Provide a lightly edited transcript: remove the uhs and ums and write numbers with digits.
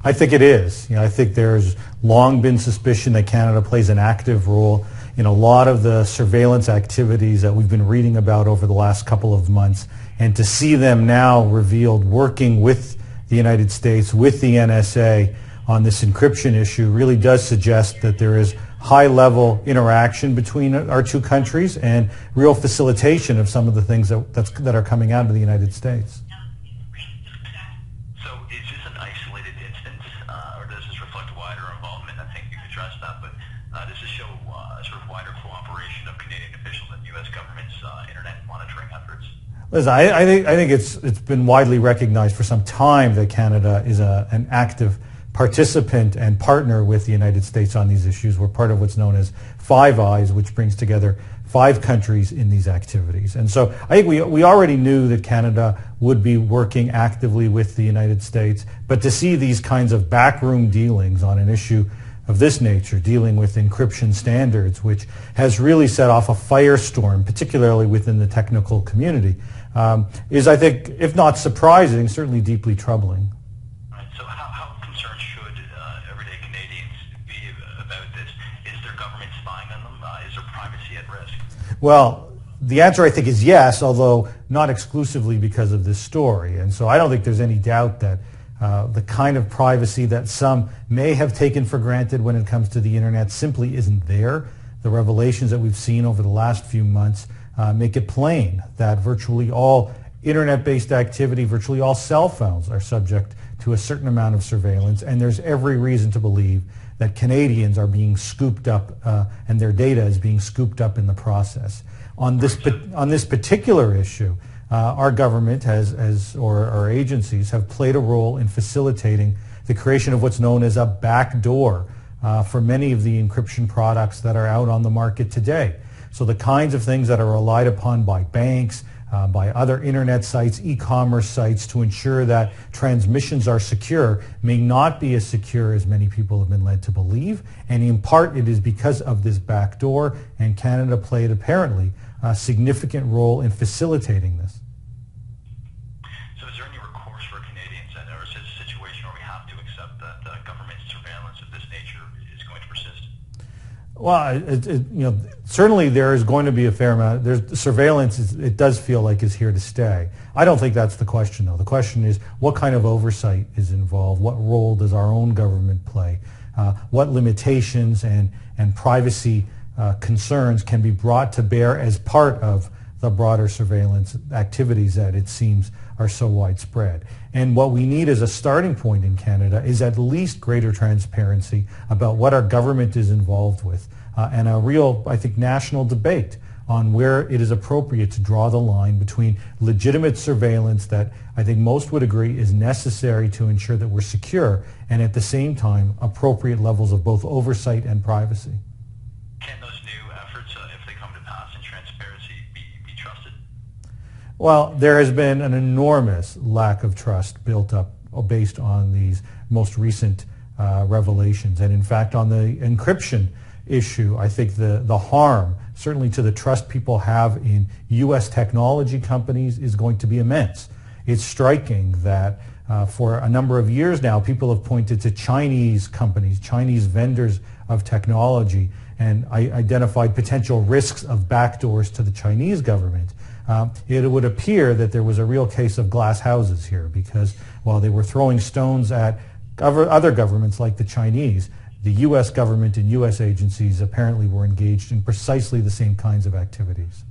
I think it is. I think there's long been suspicion that Canada plays an active role in a lot of the surveillance activities that we've been reading about over the last couple of months. And to see them now revealed working with the United States, with the NSA on this encryption issue really does suggest that there is high-level interaction between our two countries and real facilitation of some of the things that are coming out of the United States. So is this an isolated instance, or does this reflect wider involvement? I think you could address that, but does this show sort of wider cooperation of Canadian officials and U.S. government's internet monitoring efforts? Listen, I think it's been widely recognized for some time that Canada is an active participant and partner with the United States on these issues. We're part of what's known as Five Eyes, which brings together 5 countries in these activities. And so I think we already knew that Canada would be working actively with the United States, but to see these kinds of backroom dealings on an issue of this nature, dealing with encryption standards, which has really set off a firestorm, particularly within the technical community, is, I think, if not surprising, certainly deeply troubling. So how concerned should everyday Canadians be about this? Is their government spying on them? Is their privacy at risk? Well, the answer, I think, is yes, although not exclusively because of this story. And so I don't think there's any doubt that the kind of privacy that some may have taken for granted when it comes to the internet simply isn't there. The revelations that we've seen over the last few months make it plain that virtually all internet-based activity, virtually all cell phones are subject to a certain amount of surveillance, and there's every reason to believe that Canadians are being scooped up and their data is being scooped up in the process. On this particular issue, our government or our agencies have played a role in facilitating the creation of what's known as a backdoor for many of the encryption products that are out on the market today. So the kinds of things that are relied upon by banks, by other internet sites, e-commerce sites to ensure that transmissions are secure may not be as secure as many people have been led to believe. And in part it is because of this backdoor, and Canada played apparently a significant role in facilitating this. So is there any recourse for Canadians, or is this a situation where we have to accept that government surveillance of this nature is going to persist? Well, certainly there is going to be a fair amount. There's surveillance. It does feel like is here to stay. I don't think that's the question, though. The question is what kind of oversight is involved? What role does our own government play? What limitations and privacy concerns can be brought to bear as part of the broader surveillance activities that it seems are so widespread. And what we need as a starting point in Canada is at least greater transparency about what our government is involved with and a real, I think, national debate on where it is appropriate to draw the line between legitimate surveillance that I think most would agree is necessary to ensure that we're secure and at the same time appropriate levels of both oversight and privacy. Can those new efforts, if they come to pass in transparency, be trusted? Well, there has been an enormous lack of trust built up based on these most recent revelations. And in fact, on the encryption issue, I think the harm, certainly to the trust people have in U.S. technology companies, is going to be immense. It's striking that for a number of years now, people have pointed to Chinese companies, Chinese vendors of technology, and identified potential risks of backdoors to the Chinese government. It would appear that there was a real case of glass houses here, because while they were throwing stones at other governments like the Chinese, the U.S. government and U.S. agencies apparently were engaged in precisely the same kinds of activities.